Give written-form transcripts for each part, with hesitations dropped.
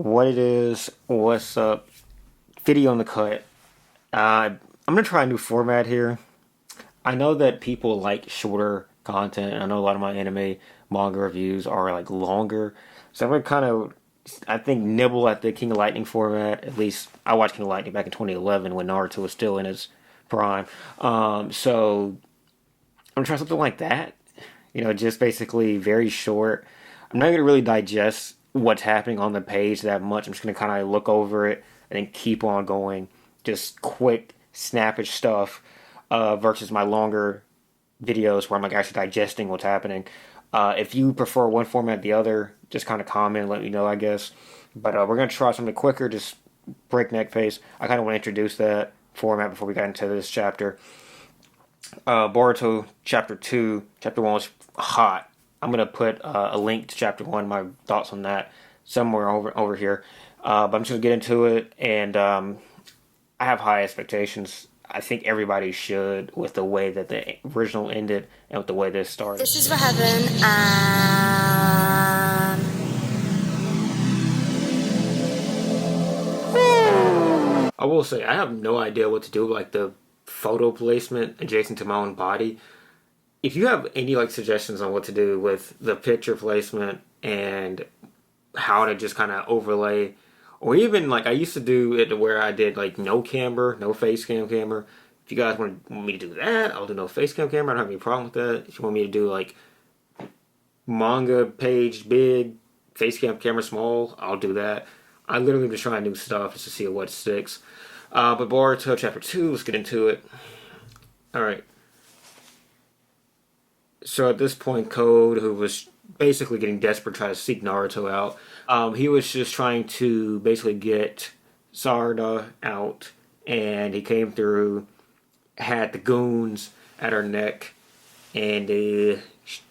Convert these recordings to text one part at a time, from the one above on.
What it is, what's up? Video on the cut. I'm gonna try a new format here. I know that people like shorter content. I know a lot of my anime manga reviews are like longer, so I'm gonna kind of, I think, nibble at the King of Lightning format. At least I watched King of Lightning back in 2011 when Naruto was still in his prime. So I'm gonna try something like that. Just basically very short. I'm not gonna really digest what's happening on the page that much. I'm just gonna kind of look over it and then keep on going. Just quick, snappish stuff versus my longer videos where I'm like actually digesting what's happening. If you prefer one format or the other, just kind of comment and let me know, I guess. But we're gonna try something quicker, just breakneck pace. I kind of want to introduce that format before we got into this chapter. Boruto Chapter 2, Chapter 1 was hot. I'm going to put a link to Chapter 1, my thoughts on that, somewhere over here. But I'm just going to get into it, and I have high expectations. I think everybody should, with the way that the original ended and with the way this started. This is for heaven. I will say, I have no idea what to do with like the photo placement adjacent to my own body. If you have any like suggestions on what to do with the picture placement and how to just kind of overlay, or even like I used to do it where I did like no camera, no face camera. If you guys want me to do that, I'll do no face camera. I don't have any problem with that. If you want me to do like manga page big, face camera small, I'll do that. I literally just trying new stuff just to see what sticks. But Boruto Chapter 2, let's get into it. Alright. So at this point, Code, who was basically getting desperate, trying to seek Naruto out, he was just trying to basically get Sarada out, and he came through, had the goons at her neck, and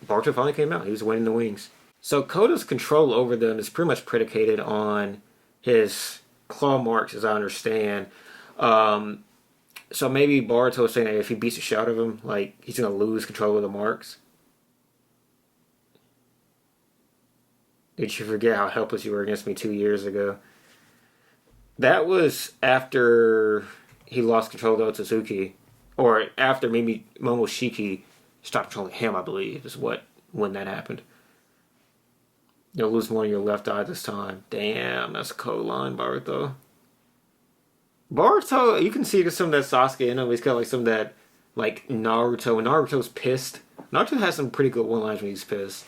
Boruto finally came out. He was winning the wings. So Koda's control over them is pretty much predicated on his claw marks, as I understand. So maybe Boruto is saying that if he beats the shit out of him, like, he's going to lose control of the marks. Did you forget how helpless you were against me 2 years ago? That was after he lost control of Otsutsuki. Or after maybe Momoshiki stopped controlling him, I believe, is when that happened. You'll lose more in your left eye this time. Damn, that's a cold line, Boruto. Boruto, you can see there's some of that Sasuke in him. He's got like some of that, like Naruto. When Naruto's pissed, Naruto has some pretty good one-liners when he's pissed.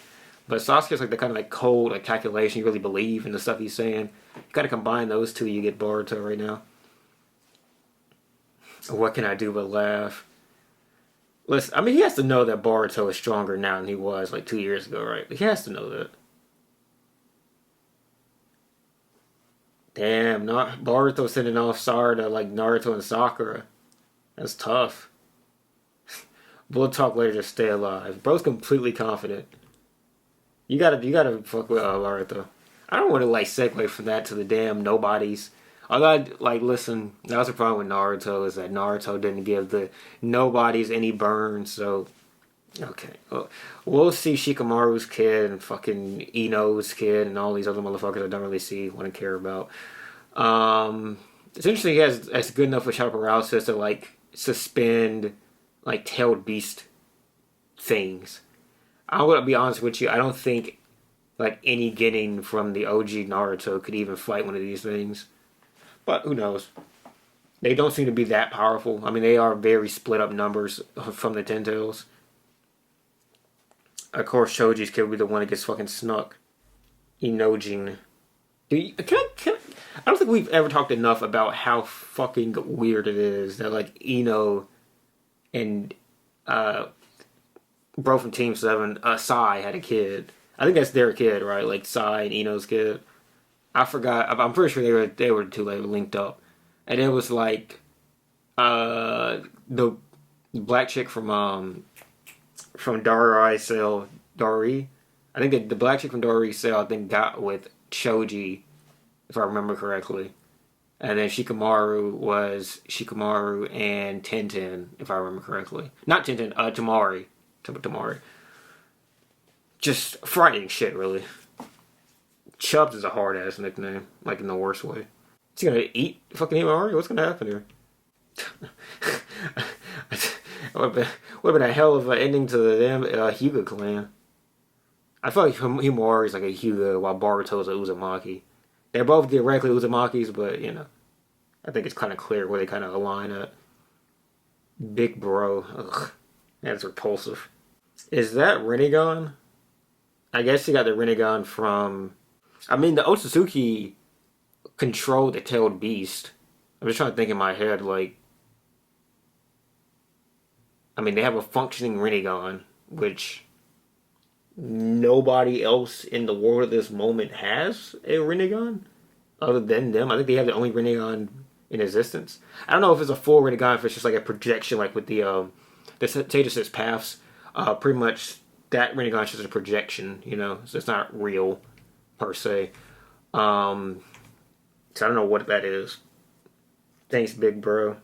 But Sasuke's like the kind of like cold, like calculation. You really believe in the stuff he's saying. You gotta combine those two, you get Boruto right now. What can I do but laugh? Listen, I mean, he has to know that Boruto is stronger now than he was like 2 years ago, right? He has to know that. Damn, not Boruto sending off Sarada like Naruto and Sakura. That's tough. We'll talk later to stay alive. Bro's completely confident. You gotta fuck with Boruto. I don't want to like segue from that to the damn nobodies. Although, like, listen, that was the problem with Naruto is that Naruto didn't give the nobodies any burns. So, okay, well, we'll see Shikamaru's kid and fucking Ino's kid and all these other motherfuckers I don't really want to care about. It's interesting he has good enough with shadow paralysis to like suspend like tailed beast things. I'm gonna be honest with you, I don't think like any getting from the OG Naruto could even fight one of these things. But who knows? They don't seem to be that powerful. I mean, they are very split up numbers from the Ten Tails. Of course, Shoji's kid will be the one that gets fucking snuck. Inojin. I don't think we've ever talked enough about how fucking weird it is that like Ino and bro from Team 7, Sai had a kid. I think that's their kid, right? Like Sai and Ino's kid. I forgot. I'm pretty sure they were two. They were linked up, and it was like the black chick from Dari Cell Dari. I think the black chick from Dari Cell I think got with Choji, if I remember correctly, and then Shikamaru was Shikamaru and Tenten, if I remember correctly. Not Tenten, Tamari. Tamari. Just frightening shit, really. Chubbs is a hard ass nickname, like in the worst way. Is he gonna eat fucking Himawari? What's gonna happen here? would have been a hell of an ending to the damn Hyuga clan. I feel like Himawari is like a Hyuga while Boruto is a Uzumaki. They're both directly Uzumakis, but you know, I think it's kind of clear where they kind of align at. Big bro, ugh, that's repulsive. Is that Rinnegan? I guess he got the Rinnegan from. I mean, the Otsutsuki control the tailed beast. I'm just trying to think in my head, like, I mean, they have a functioning Rinnegan, which nobody else in the world at this moment has a Rinnegan other than them. I think they have the only Rinnegan in existence. I don't know if it's a full Rinnegan, if it's just like a projection, like with the Sages Paths. Pretty much that Rinnegan is just a projection, you know, so it's not real per se. So I don't know what that is. Thanks, big bro.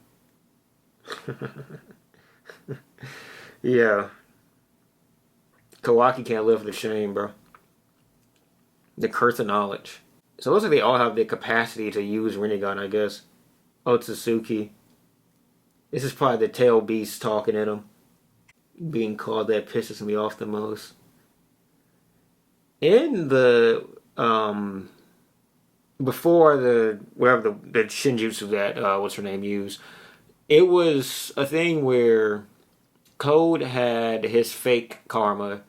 Yeah. Kawaki can't live with the shame, bro. The curse of knowledge. So it looks like they all have the capacity to use Rinnegan, I guess. Otsutsuki. This is probably the tail beast talking at him. Being called that pisses me off the most. In the before the whatever the Shinjutsu that what's her name used, it was a thing where Code had his fake karma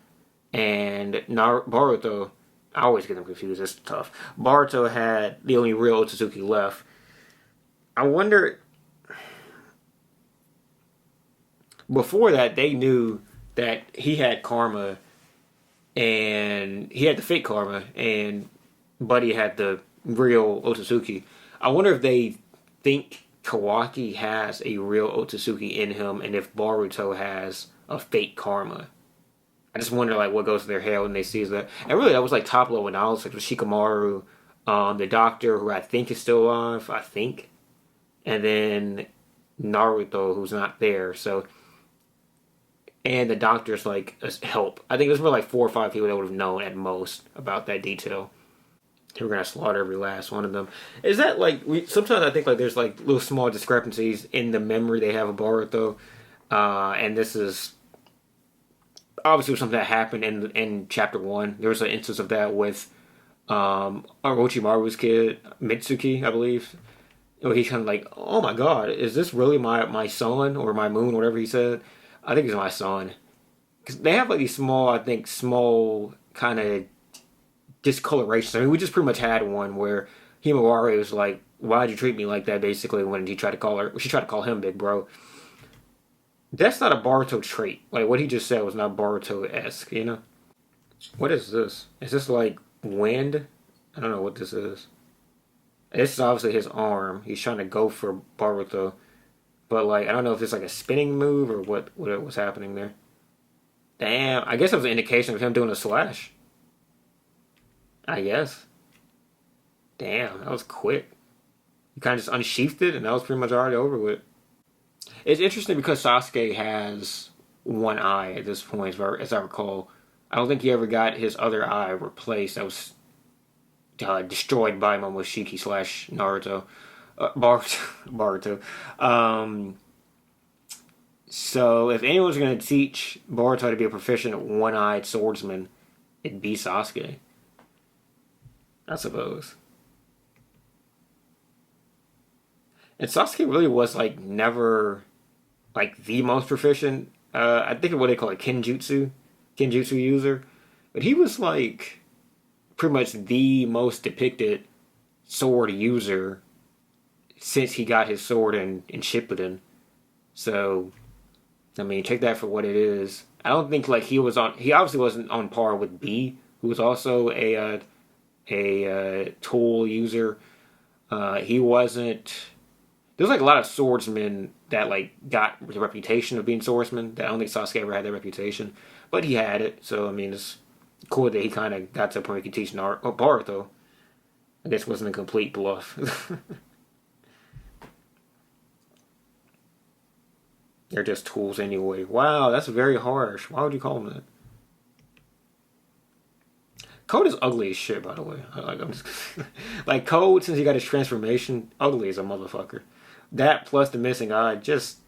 and Boruto. I always get them confused. It's tough. Boruto had the only real Otsutsuki left. I wonder. Before that, they knew that he had karma, and he had the fake karma, and Buddy had the real Otsutsuki. I wonder if they think Kawaki has a real Otsutsuki in him, and if Boruto has a fake karma. I just wonder, like, what goes to their head when they see that. And really, that was like top level knowledge, like with Shikamaru, the doctor, who I think is still alive, I think, and then Naruto, who's not there. So. And the doctor's like help. I think there's probably like 4 or 5 people that would have known at most about that detail. We're gonna slaughter every last one of them. Is that like sometimes I think like there's like little small discrepancies in the memory they have of Boruto, and this is obviously something that happened in chapter 1. There was an instance of that with Orochimaru's kid Mitsuki, I believe. Where he's kind of like, oh my god, is this really my son or my moon, whatever he said. I think it's my son. Because they have like these small kind of discolorations. I mean, we just pretty much had one where Himawari was like, why'd you treat me like that, basically, when she tried to call him big bro. That's not a Boruto trait. Like, what he just said was not Boruto-esque, you know? What is this? Is this like wind? I don't know what this is. This is obviously his arm. He's trying to go for Boruto. But, like, I don't know if it's like a spinning move or what was happening there. Damn. I guess it was an indication of him doing a slash. I guess. Damn, that was quick. He kind of just unsheathed it, and that was pretty much already over with. It's interesting because Sasuke has one eye at this point, as I recall. I don't think he ever got his other eye replaced. That was destroyed by Momoshiki / Naruto. Boruto. So if anyone's going to teach Boruto to be a proficient one-eyed swordsman, it'd be Sasuke, I suppose. And Sasuke really was like never like the most proficient. I think of what they call a Kenjutsu user, but he was like pretty much the most depicted sword user since he got his sword in Shippuden. So, I mean, take that for what it is. I don't think like he obviously wasn't on par with B, who was also a tool user. He wasn't. There's like a lot of swordsmen that like got the reputation of being swordsmen. That I don't think Sasuke ever had that reputation, but he had it. So I mean, it's cool that he kind of got to a point he could teach Boruto. I guess it wasn't a complete bluff. They're just tools anyway. Wow, that's very harsh. Why would you call them that? Code is ugly as shit, by the way. Like I'm just like Code since he got his transformation, ugly as a motherfucker. That plus the missing eye, just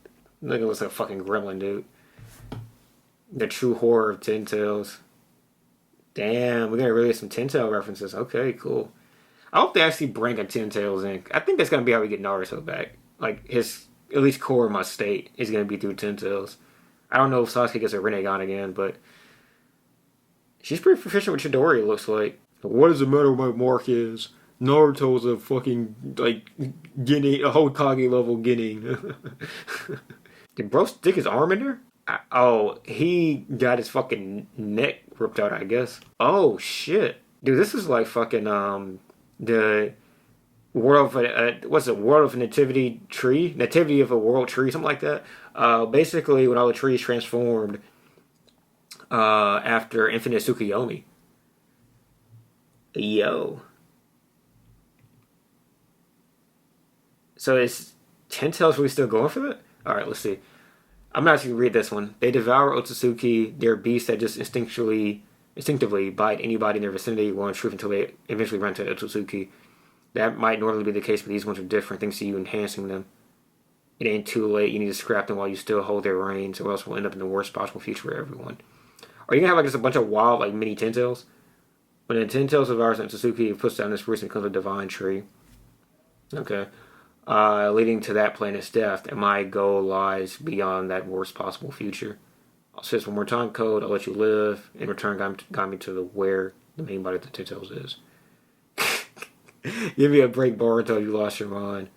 nigga looks like a fucking gremlin, dude. The true horror of Ten Tails. Damn, we're gonna really get some Ten Tail references. Okay, cool. I hope they actually bring a Ten Tails in. I think that's gonna be how we get Naruto back. Like his at least core of my state is gonna be through Ten Tails. I don't know if Sasuke gets a Rasengan again, but she's pretty proficient with Chidori, it looks like. What does the matter with my mark is? Naruto's a fucking, like, Genin, a Hokage level Genin. Did bro stick his arm in there? Oh, he got his fucking neck ripped out, I guess. Oh, shit. Dude, this is like fucking, the World of, what's it, World of Nativity Tree? Nativity of a World Tree, something like that. Basically, when all the trees transformed, after Infinite Tsukuyomi. Yo. So is Ten Tails really still going for that? Alright, let's see. I'm not actually going to read this one. They devour Otsutsuki. They're beasts that just instinctively bite anybody in their vicinity, will in truth until they eventually run to Otsutsuki. That might normally be the case, but these ones are different thanks to you enhancing them. It ain't too late. You need to scrap them while you still hold their reins, or else we'll end up in the worst possible future for everyone. Are you going to have like just a bunch of wild like mini Ten Tails? When the Ten Tails devours Otsutsuki, it puts down this roots and becomes a divine tree. Okay. Leading to that planet's death, and my goal lies beyond that worst possible future. I'll say this one more time, Code. I'll let you live. In return, guide me to where the main body of the Ten Tails is. Give me a break, Boruto. You lost your mind.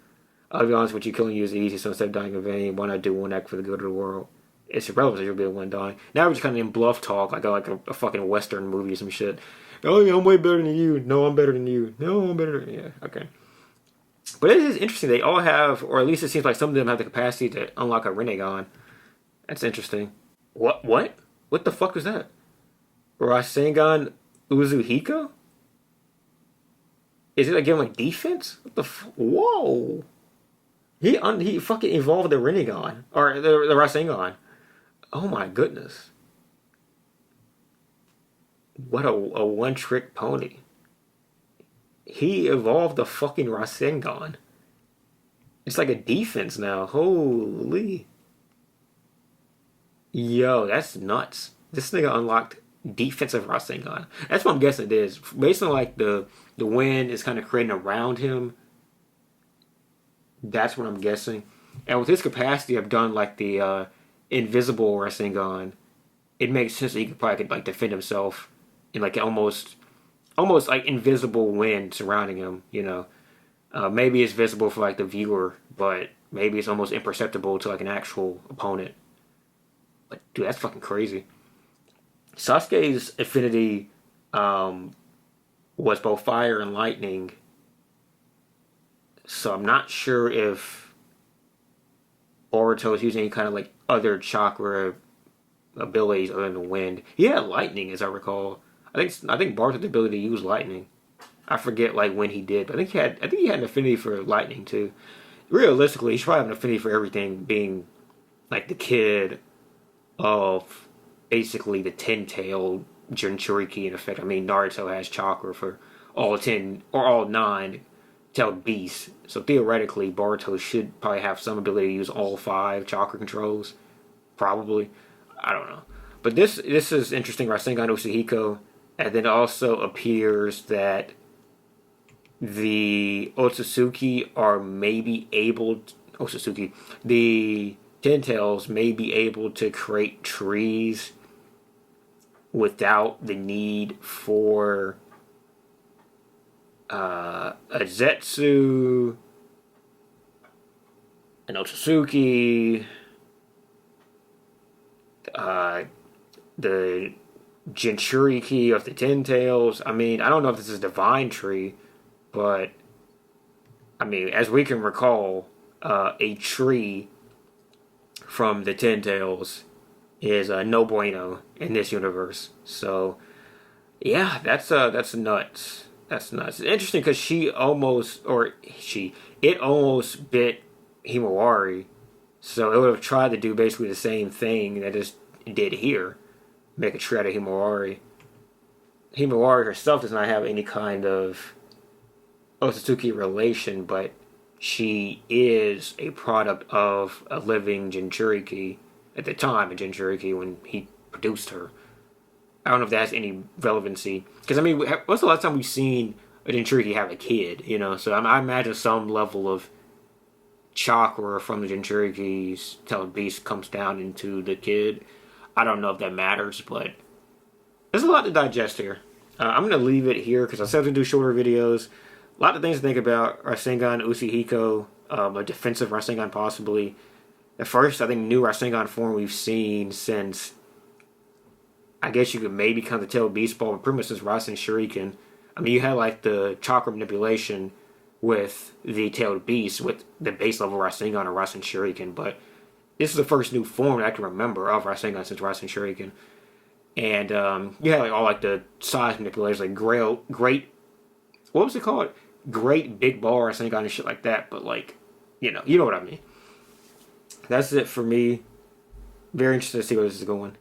I'll be honest with you, killing you is easy, so instead of dying in vain, why not do one act for the good of the world? It's irrelevant that you'll be the one dying. Now we're just kind of in bluff talk, like a fucking Western movie or some shit. Oh, yeah, I'm way better than you. No, I'm better than you. No, I'm better than you. Yeah, okay. But it is interesting. They all have, or at least it seems like some of them have the capacity to unlock a Rasengan. That's interesting. What? What the fuck was that? Rasengan Uzuhiko? Is it like giving like defense? What the whoa! He fucking evolved the Rasengan or the Rasengan. Oh my goodness! What a one trick pony. He evolved the fucking Rasengan. It's like a defense now. Holy. Yo, that's nuts. This nigga unlocked defensive Rasengan. That's what I'm guessing it is. Based on like the wind is kind of creating around him. That's what I'm guessing. And with his capacity of done like the invisible Rasengan, it makes sense that he could like defend himself in like almost like invisible wind surrounding him, you know. Maybe it's visible for like the viewer, but maybe it's almost imperceptible to like an actual opponent. But dude, that's fucking crazy. Sasuke's affinity was both fire and lightning, so I'm not sure if Boruto is using any kind of like other chakra abilities other than the wind. He had lightning, as I recall. I think Bart had the ability to use lightning. I forget like when he did, but I think he had an affinity for lightning too. Realistically, he should probably have an affinity for everything, being like the kid of basically the 10-tailed Jinchuriki in effect. I mean, Naruto has chakra for all 10 or all 9-tailed beasts, so theoretically, Boruto should probably have some ability to use all 5 chakra controls. Probably, I don't know. But this is interesting. Rasengan Usuhiko. And then it also appears that the Otsutsuki are maybe able to, the Ten Tails may be able to create trees without the need for a Zetsu, an Otsutsuki, the Jinchuriki of the Ten Tails. I mean, I don't know if this is a divine tree, but I mean, as we can recall, a tree from the Ten Tails is no bueno in this universe. So, yeah, that's nuts. That's nuts. It's interesting because it almost bit Himawari, so it would have tried to do basically the same thing that it did here. Make a tree out of Himawari. Himawari herself does not have any kind of Otsutsuki relation, but she is a product of a living Jinchuriki at the time, a Jinchuriki when he produced her. I don't know if that has any relevancy. Because, I mean, what's the last time we've seen a Jinchuriki have a kid, you know? So I imagine some level of chakra from the Jinchuriki's till the beast comes down into the kid. I don't know if that matters, but there's a lot to digest here. I'm going to leave it here because I said to do shorter videos. A lot of things to think about. Rasengan, Usihiko, a defensive Rasengan possibly. The first, I think, new Rasengan form we've seen since, I guess you could maybe count the tail beast ball, but pretty much since Rasen Shuriken. I mean, you had like the chakra manipulation with the tailed beast with the base level Rasengan or Rasen Shuriken, but this is the first new form that I can remember of Rasengan since Rasen Shuriken. And you had like all like the size manipulators, like great, what was it called? Great big ball Rasengan and shit like that. But like, you know what I mean. That's it for me. Very interested to see where this is going.